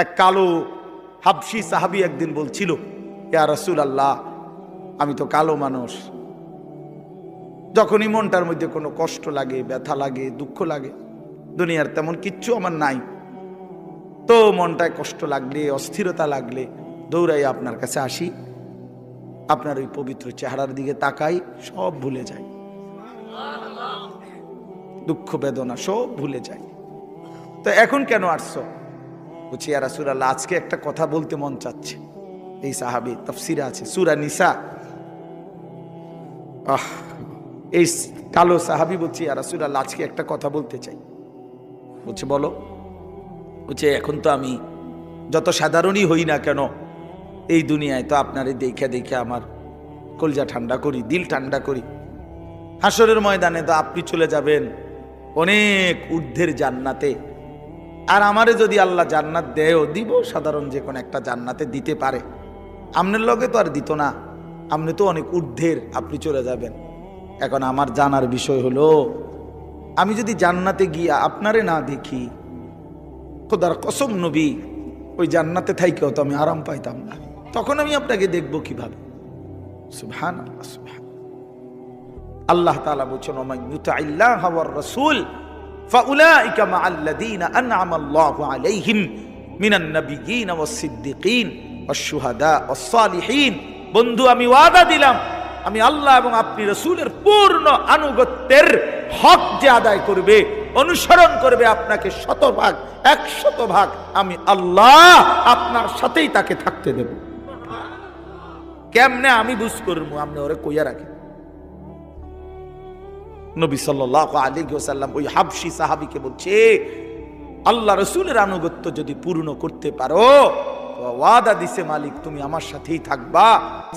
এক কালো হাবশি সাহাবী একদিন বলছিল, ইয়া রাসূলুল্লাহ, আমি তো কালো মানুষ, যখনই মনটার মধ্যে কোনো কষ্ট লাগে, ব্যথা লাগে, দুঃখ লাগে, দুনিয়ার তেমন কিচ্ছু আমার নাই, তো মনটায় কষ্ট লাগলে, অস্থিরতা লাগলে দৌড়াই আপনার কাছে আসি, আপনার ওই পবিত্র চেহারার দিকে তাকাই, সব ভুলে যাই, দুঃখ বেদনা সব ভুলে যাই। তো এখন কেন আসছো? বলছি, ইয়া রাসূলুল্লাহ, আজকে একটা কথা বলতে মন চাচ্ছে। এই সাহাবী, তাফসিরে আছে সূরা নিসা, এই কালো সাহাবী বলছি, ইয়া রাসূলুল্লাহ, আজকে একটা কথা বলতে চাই। বলছে, বলো। বলছে, এখন তো আমি যত সাধারণই হই না কেন, এই দুনিয়ায় তো আপনারে দেখে দেখে আমার কলজা ঠান্ডা করি, দিল ঠান্ডা করি। হাসরের ময়দানে তো আপনি চলে যাবেন অনেক ঊর্ধ্বের জান্নাতে, আর আমারে যদি আল্লাহ জান্নাত দেয়ও, দিব সাধারণ যে কোনো একটা জান্নাতে দিতে পারে, আপনার লগে তো আর দিত না, আপনি তো অনেক ঊর্ধ্বের, আপনি চলে যাবেন। এখন আমার জানার বিষয় হলো, আমি যদি জান্নাতে গিয়া আপনারে না দেখি, খোদার কসম নবী, ওই জান্নাতে থাইকেও তো আমি আরাম পাইতাম না, তখন আমি আপনাকে দেখবো কিভাবে? সুবহানাল্লাহ, সুবহানাল্লাহ। আল্লাহ তাআলা বলেছেন, ওমান ইউতি'আল্লাহ ওয়ার রাসূল ফাউলাইকা মা'আল্লাযীনা আন'আমা আল্লাহু আলাইহিম মিনান নাবিয়্যিন ওয়াস সিদ্দিকিন ওয়াশ শুহাদা ওয়াস সালিহিন। বন্ধু, আমি ওয়াদা দিলাম, আমি আল্লাহ এবং আপনি রাসূলের পূর্ণ আনুগত্যের হক যে আদায় করবে, অনুসরণ করবে আপনাকে 100% 100%, আমি আল্লাহ আপনার সাথেই তাকে থাকতে দেব। কেমনে আমি বুঝ করবো? আপনি ওরে কইয়া রাখেন। নবী সাল্লাল্লাহু আলাইহি ওয়াসাল্লাম ওই হাবশী সাহাবীকে বলছে, আল্লাহ রাসূলের আনুগত্য যদি পূর্ণ করতে পারো, ওয়াদা দিছে মালিক, তুমি আমার সাথেই থাকবা।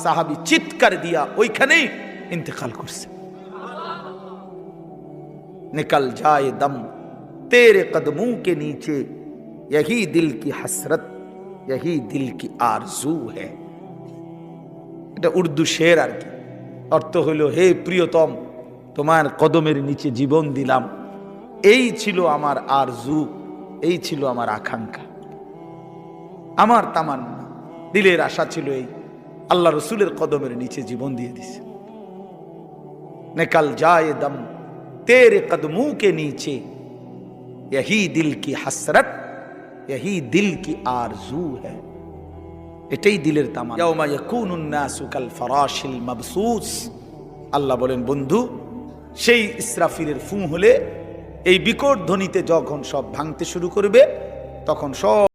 সাহাবী চিৎকার দিয়া ওইখানেই ইন্তেকাল করছে। निकल जाए दम तेरे कदमों के नीचे, यही दिल की हसरत, यही दिल की आरजू है। এটা উর্দু শের আর কি। অর্থ হলো, হে প্রিয়তম, তোমার কদমের নিচে জীবন দিলাম, এই ছিল আমার আরজু, এই ছিল আমার আকাঙ্ক্ষা, আমার তামান্না, দিলের আশা ছিল এই, আল্লাহ রসুলের কদমের নিচে জীবন দিয়ে দিছে। निकल जाए दम तेरे कदमों के नीचे, यही दिल की हसरत, यही दिल की आरजू है। এটাই দিলের তামান্না। ইয়াউমা ইয়াকুনুন নাসু কাল ফারাশিল মাবসুস। আল্লাহ বলেন, বন্ধু, সেই ইসরাফিলের ফুঁ হলে, এই বিকট ধ্বনিতে যখন সব ভাঙতে শুরু করবে, তখন সব